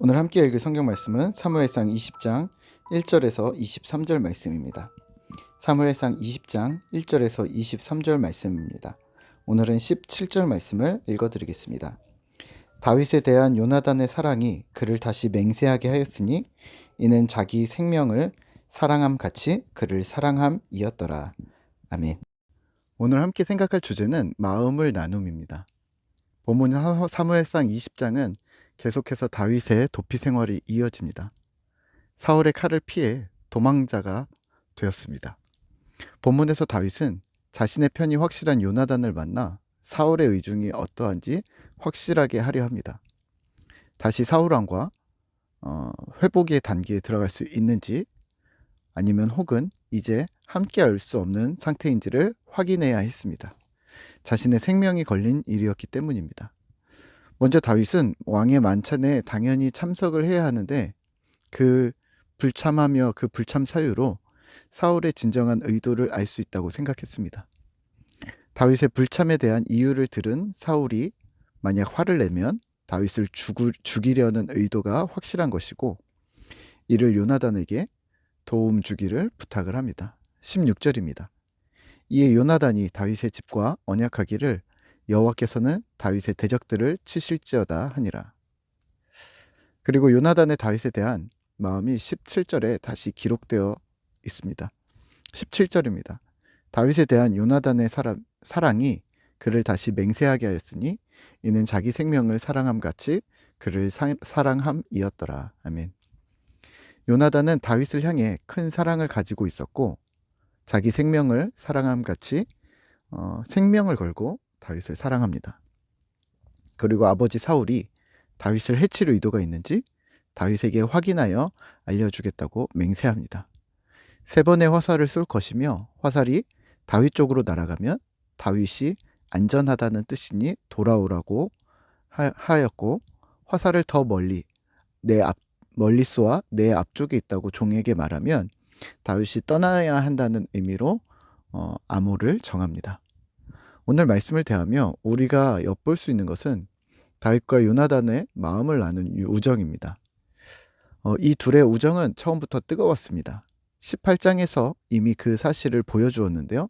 오늘 함께 읽을 성경 말씀은 사무엘상 20장 1절에서 23절 말씀입니다. 사무엘상 20장 1절에서 23절 말씀입니다. 오늘은 17절 말씀을 읽어드리겠습니다. 다윗에 대한 요나단의 사랑이 그를 다시 맹세하게 하였으니 이는 자기 생명을 사랑함 같이 그를 사랑함이었더라. 아멘. 오늘 함께 생각할 주제는 마음을 나눔입니다. 본문 사무엘상 20장은 계속해서 다윗의 도피 생활이 이어집니다. 사울의 칼을 피해 도망자가 되었습니다. 본문에서 다윗은 자신의 편이 확실한 요나단을 만나 사울의 의중이 어떠한지 확실하게 하려 합니다. 다시 사울 왕과 회복의 단계에 들어갈 수 있는지 아니면 혹은 이제 함께 할 수 없는 상태인지를 확인해야 했습니다. 자신의 생명이 걸린 일이었기 때문입니다. 먼저 다윗은 왕의 만찬에 당연히 참석을 해야 하는데 그 불참하며 그 불참 사유로 사울의 진정한 의도를 알 수 있다고 생각했습니다. 다윗의 불참에 대한 이유를 들은 사울이 만약 화를 내면 다윗을 죽이려는 의도가 확실한 것이고 이를 요나단에게 도움 주기를 부탁을 합니다. 16절입니다. 이에 요나단이 다윗의 집과 언약하기를 여호와께서는 다윗의 대적들을 치실지어다 하니라. 그리고 요나단의 다윗에 대한 마음이 17절에 다시 기록되어 있습니다. 17절입니다. 다윗에 대한 요나단의 사랑이 그를 다시 맹세하게 하였으니 이는 자기 생명을 사랑함 같이 그를 사랑함이었더라. 아멘. 요나단은 다윗을 향해 큰 사랑을 가지고 있었고 자기 생명을 사랑함 같이 생명을 걸고 다윗을 사랑합니다. 그리고 아버지 사울이 다윗을 해칠 의도가 있는지 다윗에게 확인하여 알려주겠다고 맹세합니다. 3번의 화살을 쏠 것이며 화살이 다윗 쪽으로 날아가면 다윗이 안전하다는 뜻이니 돌아오라고 하였고 화살을 더 멀리 쏘아 내 앞쪽에 있다고 종에게 말하면 다윗이 떠나야 한다는 의미로 암호를 정합니다. 오늘 말씀을 대하며 우리가 엿볼 수 있는 것은 다윗과 요나단의 마음을 나눈 우정입니다. 이 둘의 우정은 처음부터 뜨거웠습니다. 18장에서 이미 그 사실을 보여주었는데요.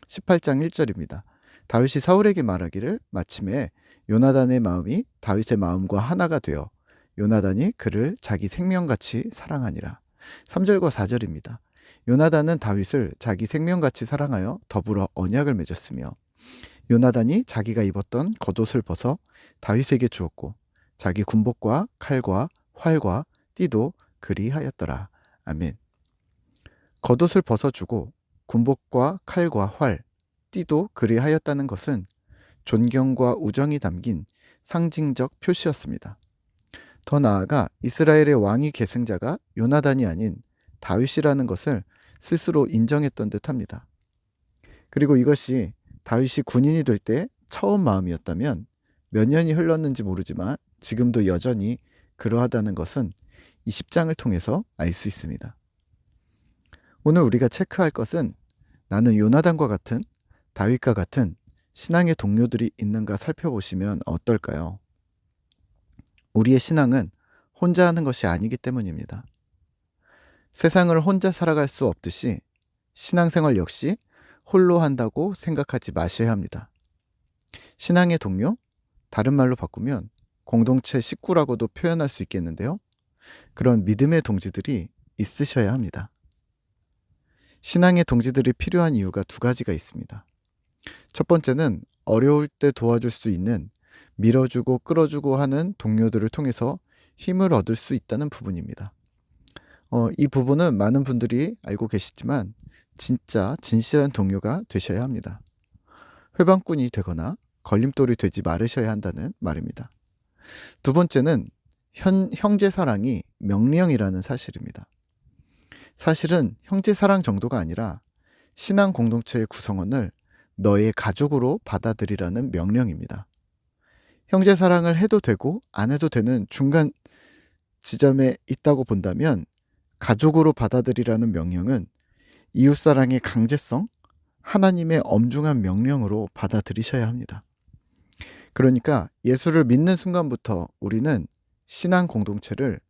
18장 1절입니다. 다윗이 사울에게 말하기를 마침에 요나단의 마음이 다윗의 마음과 하나가 되어 요나단이 그를 자기 생명같이 사랑하니라. 3절과 4절입니다. 요나단은 다윗을 자기 생명같이 사랑하여 더불어 언약을 맺었으며 요나단이 자기가 입었던 겉옷을 벗어 다윗에게 주었고 자기 군복과 칼과 활과 띠도 그리하였더라. 아멘. 겉옷을 벗어주고 군복과 칼과 활, 띠도 그리하였다는 것은 존경과 우정이 담긴 상징적 표시였습니다. 더 나아가 이스라엘의 왕위 계승자가 요나단이 아닌 다윗이라는 것을 스스로 인정했던 듯합니다. 그리고 이것이 다윗이 군인이 될 때 처음 마음이었다면 몇 년이 흘렀는지 모르지만 지금도 여전히 그러하다는 것은 20장을 통해서 알 수 있습니다. 오늘 우리가 체크할 것은 나는 요나단과 같은 다윗과 같은 신앙의 동료들이 있는가 살펴보시면 어떨까요? 우리의 신앙은 혼자 하는 것이 아니기 때문입니다. 세상을 혼자 살아갈 수 없듯이 신앙생활 역시 홀로 한다고 생각하지 마셔야 합니다. 신앙의 동료, 다른 말로 바꾸면 공동체 식구라고도 표현할 수 있겠는데요. 그런 믿음의 동지들이 있으셔야 합니다. 신앙의 동지들이 필요한 이유가 2가지가 있습니다. 첫 번째는 어려울 때 도와줄 수 있는 밀어주고 끌어주고 하는 동료들을 통해서 힘을 얻을 수 있다는 부분입니다. 이 부분은 많은 분들이 알고 계시지만 진짜 진실한 동료가 되셔야 합니다. 회방꾼이 되거나 걸림돌이 되지 말으셔야 한다는 말입니다. 2번째는 형제 사랑이 명령이라는 사실입니다. 사실은 형제 사랑 정도가 아니라 신앙 공동체의 구성원을 너의 가족으로 받아들이라는 명령입니다. 형제 사랑을 해도 되고 안 해도 되는 중간 지점에 있다고 본다면 가족으로 받아들이라는 명령은 이웃사랑의 강제성, 하나님의 엄중한 명령으로 받아들이셔야 합니다. 그러니까 예수를 믿는 순간부터 우리는 신앙 공동체를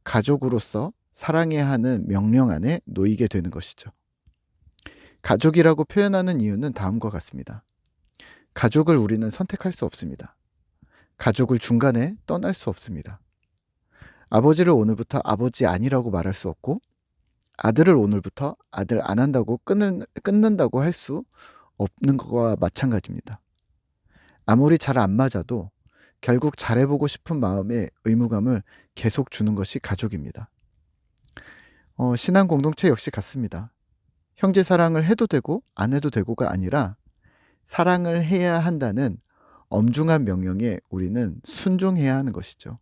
가족으로서 사랑해야 하는 명령 안에 놓이게 되는 것이죠. 가족이라고 표현하는 이유는 다음과 같습니다. 가족을 우리는 선택할 수 없습니다. 가족을 중간에 떠날 수 없습니다. 아버지를 오늘부터 아버지 아니라고 말할 수 없고, 아들을 오늘부터 아들 안 한다고 끊는다고 할 수 없는 것과 마찬가지입니다. 아무리 잘 안 맞아도 결국 잘해보고 싶은 마음의 의무감을 계속 주는 것이 가족입니다. 신앙 공동체 역시 같습니다. 형제 사랑을 해도 되고 안 해도 되고가 아니라 사랑을 해야 한다는 엄중한 명령에 우리는 순종해야 하는 것이죠.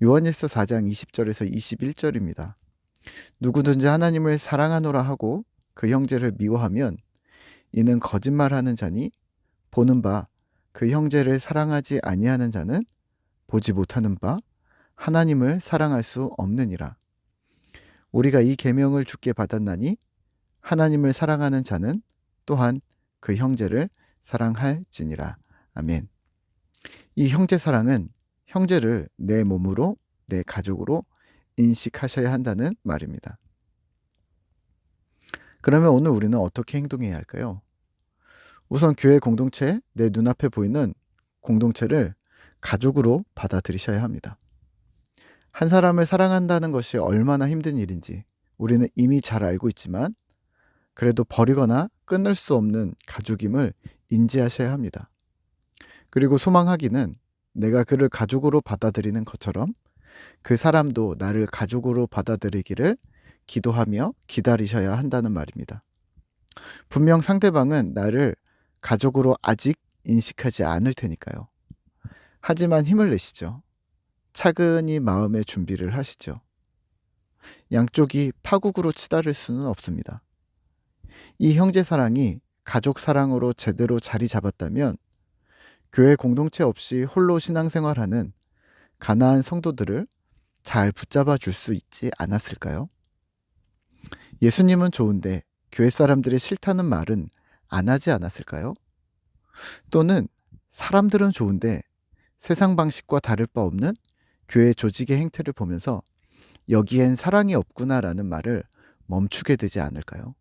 요한일서 4장 20절에서 21절입니다. 누구든지 하나님을 사랑하노라 하고 그 형제를 미워하면 이는 거짓말하는 자니 보는 바 그 형제를 사랑하지 아니하는 자는 보지 못하는 바 하나님을 사랑할 수 없느니라. 우리가 이 계명을 주께 받았나니 하나님을 사랑하는 자는 또한 그 형제를 사랑할지니라. 아멘. 이 형제 사랑은 형제를 내 몸으로, 내 가족으로 인식하셔야 한다는 말입니다. 그러면 오늘 우리는 어떻게 행동해야 할까요? 우선 교회 공동체, 내 눈앞에 보이는 공동체를 가족으로 받아들이셔야 합니다. 한 사람을 사랑한다는 것이 얼마나 힘든 일인지 우리는 이미 잘 알고 있지만 그래도 버리거나 끊을 수 없는 가족임을 인지하셔야 합니다. 그리고 소망하기는 내가 그를 가족으로 받아들이는 것처럼 그 사람도 나를 가족으로 받아들이기를 기도하며 기다리셔야 한다는 말입니다. 분명 상대방은 나를 가족으로 아직 인식하지 않을 테니까요. 하지만 힘을 내시죠. 차근히 마음의 준비를 하시죠. 양쪽이 파국으로 치달을 수는 없습니다. 이 형제 사랑이 가족 사랑으로 제대로 자리 잡았다면 교회 공동체 없이 홀로 신앙생활하는 가나안 성도들을 잘 붙잡아 줄 수 있지 않았을까요? 예수님은 좋은데 교회 사람들이 싫다는 말은 안 하지 않았을까요? 또는 사람들은 좋은데 세상 방식과 다를 바 없는 교회 조직의 행태를 보면서 여기엔 사랑이 없구나라는 말을 멈추게 되지 않을까요?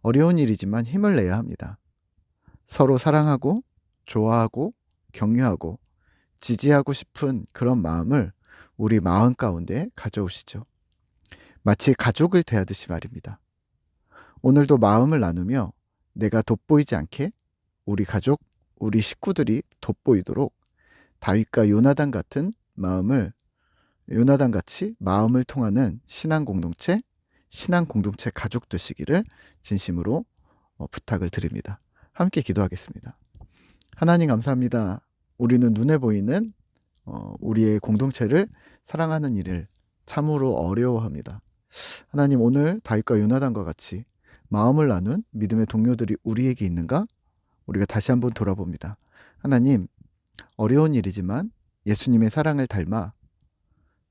어려운 일이지만 힘을 내야 합니다. 서로 사랑하고 좋아하고 격려하고 지지하고 싶은 그런 마음을 우리 마음 가운데 가져오시죠. 마치 가족을 대하듯이 말입니다. 오늘도 마음을 나누며 내가 돋보이지 않게 우리 가족, 우리 식구들이 돋보이도록 다윗과 요나단 같은 요나단같이 마음을 통하는 신앙 공동체 가족 되시기를 진심으로 부탁을 드립니다. 함께 기도하겠습니다. 하나님 감사합니다. 우리는 눈에 보이는 우리의 공동체를 사랑하는 일을 참으로 어려워합니다. 하나님, 오늘 다윗과 요나단과 같이 마음을 나눈 믿음의 동료들이 우리에게 있는가? 우리가 다시 한번 돌아봅니다. 하나님, 어려운 일이지만 예수님의 사랑을 닮아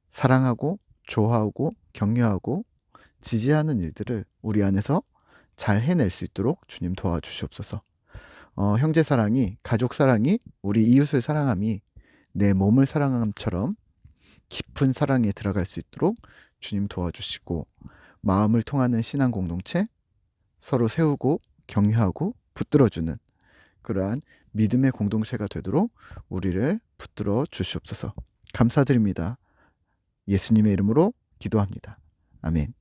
사랑하고 좋아하고 격려하고 지지하는 일들을 우리 안에서 잘 해낼 수 있도록 주님 도와주시옵소서. 형제 사랑이, 가족 사랑이, 우리 이웃을 사랑함이 내 몸을 사랑함처럼 깊은 사랑에 들어갈 수 있도록 주님 도와주시고, 마음을 통하는 신앙 공동체, 서로 세우고 격려하고 붙들어주는 그러한 믿음의 공동체가 되도록 우리를 붙들어 주시옵소서. 감사드립니다. 예수님의 이름으로 기도합니다. 아멘.